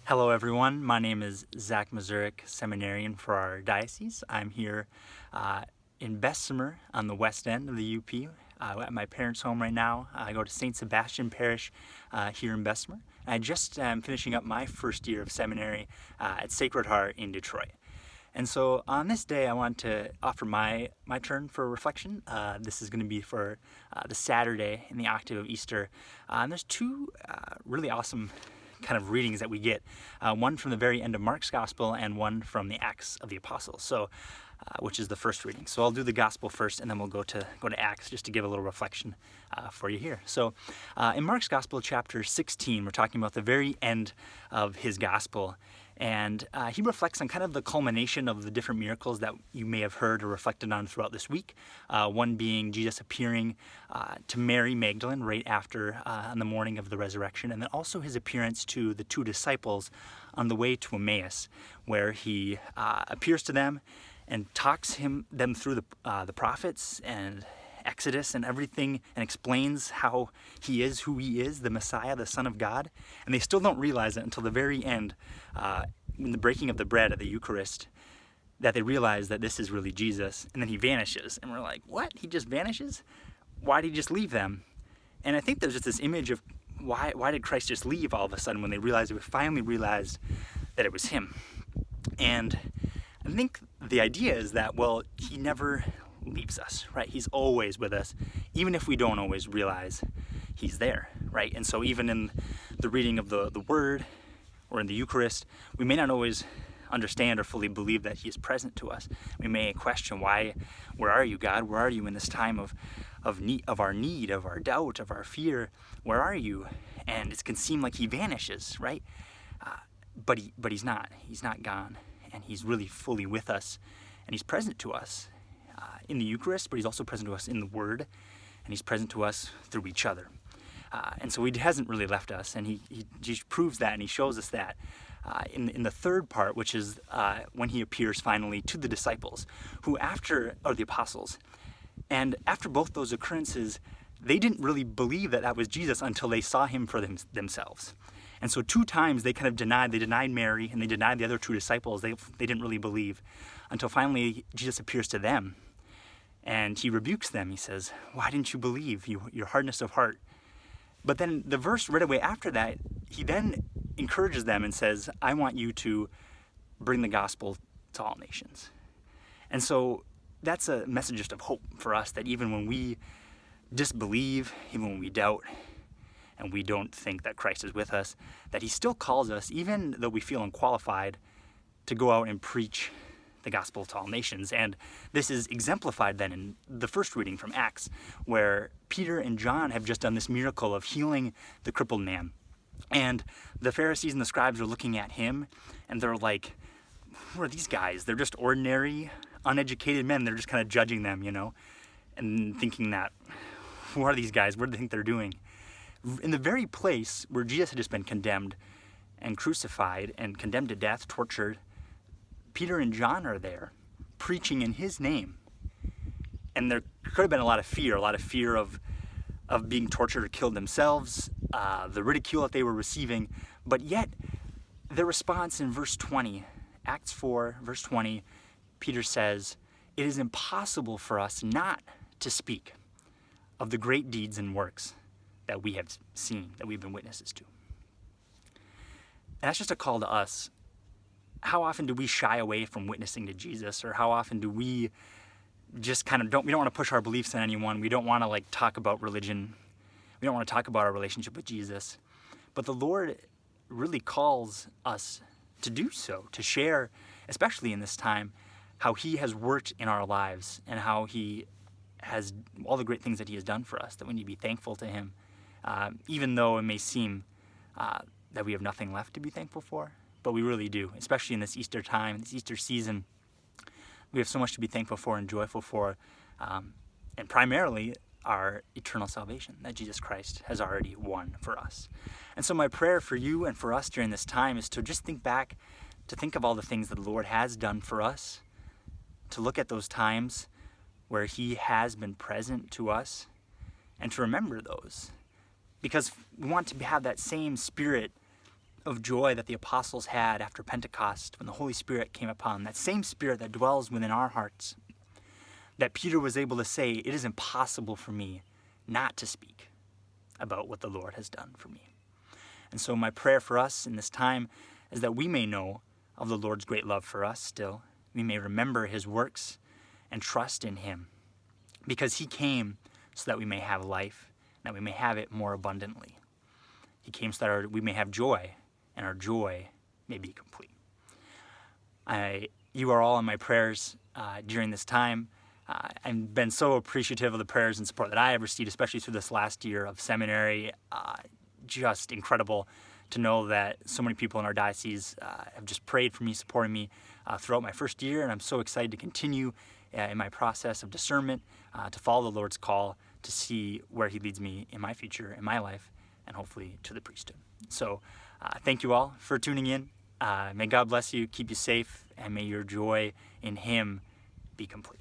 Hello everyone, my name is Zack Mazurek, seminarian for our diocese. I'm here in Bessemer on the west end of the UP at my parents' home right now. I go to St. Sebastian Parish here in Bessemer. I just am finishing up my first year of seminary at Sacred Heart in Detroit. And so on this day, I want to offer my turn for reflection. This is going to be for the Saturday in the octave of Easter. And there's two really awesome kind of readings that we get, one from the very end of Mark's Gospel and one from the Acts of the Apostles, so which is the first reading. So I'll do the Gospel first, and then we'll go to Acts just to give a little reflection for you here. So in Mark's Gospel, chapter 16, we're talking about the very end of his Gospel. And he reflects on kind of the culmination of the different miracles that you may have heard or reflected on throughout this week. One being Jesus appearing to Mary Magdalene right after on the morning of the resurrection, and then also his appearance to the two disciples on the way to Emmaus, where he appears to them and talks them through the prophets and Exodus and everything, and explains how he is who he is, the Messiah, the Son of God. And they still don't realize it until the very end, in the breaking of the bread at the Eucharist, that they realize that this is really Jesus. And then he vanishes. And we're like, what? He just vanishes? Why did he just leave them? And I think there's just this image of why did Christ just leave all of a sudden when they finally realized that it was him? And I think the idea is that, well, he never leaves us, right? He's always with us, even if we don't always realize he's there, right? And so even in the reading of the Word or in the Eucharist, we may not always understand or fully believe that he is present to us. We may question, where are you, God? Where are you in this time of our need, of our doubt, of our fear? Where are you? And it can seem like he vanishes, right? But he's not. He's not gone. And he's really fully with us, and he's present to us in the Eucharist, but he's also present to us in the Word, and he's present to us through each other. And so he hasn't really left us, and he proves that, and he shows us that in the third part, which is when he appears finally to the disciples, or the apostles. And after both those occurrences, they didn't really believe that was Jesus until they saw him for themselves. And so 2 times they kind of denied Mary, and they denied the other 2 disciples. They didn't really believe until finally Jesus appears to them. And he rebukes them. He says, why didn't you believe, your hardness of heart? But then the verse right away after that, he then encourages them and says, I want you to bring the gospel to all nations. And so that's a message just of hope for us, that even when we disbelieve, even when we doubt, and we don't think that Christ is with us, that he still calls us, even though we feel unqualified, to go out and preach the gospel to all nations. And this is exemplified then in the first reading from Acts, where Peter and John have just done this miracle of healing the crippled man. And the Pharisees and the scribes are looking at him, and they're like, who are these guys? They're just ordinary, uneducated men. They're just kind of judging them, and thinking that, who are these guys? What do they think they're doing? In the very place where Jesus had just been condemned and crucified and condemned to death, tortured, Peter and John are there preaching in his name. And there could have been a lot of fear of being tortured or killed themselves, the ridicule that they were receiving. But yet, their response in verse 20, Acts 4, verse 20, Peter says, it is impossible for us not to speak of the great deeds and works that we have seen, that we've been witnesses to. And that's just a call to us. How often do we shy away from witnessing to Jesus? Or how often do we just we don't want to push our beliefs on anyone. We don't want to talk about religion. We don't want to talk about our relationship with Jesus. But the Lord really calls us to do so, to share, especially in this time, how he has worked in our lives and how he has all the great things that he has done for us, that we need to be thankful to him. Even though it may seem that we have nothing left to be thankful for, but we really do, especially in this Easter time, this Easter season. We have so much to be thankful for and joyful for, and primarily our eternal salvation that Jesus Christ has already won for us. And so my prayer for you and for us during this time is to just think of all the things that the Lord has done for us, to look at those times where he has been present to us, and to remember those. Because we want to have that same spirit of joy that the apostles had after Pentecost when the Holy Spirit came upon them, that same Spirit that dwells within our hearts, that Peter was able to say, it is impossible for me not to speak about what the Lord has done for me. And so my prayer for us in this time is that we may know of the Lord's great love for us still. We may remember his works and trust in him, because he came so that we may have life, and that we may have it more abundantly. He came so that we may have joy, and our joy may be complete. You are all in my prayers during this time. I've been so appreciative of the prayers and support that I have received, especially through this last year of seminary. Just incredible to know that so many people in our diocese have just prayed for me, supporting me throughout my first year, and I'm so excited to continue in my process of discernment, to follow the Lord's call, to see where he leads me in my future, in my life, and hopefully to the priesthood. So thank you all for tuning in. May God bless you, keep you safe, and may your joy in him be complete.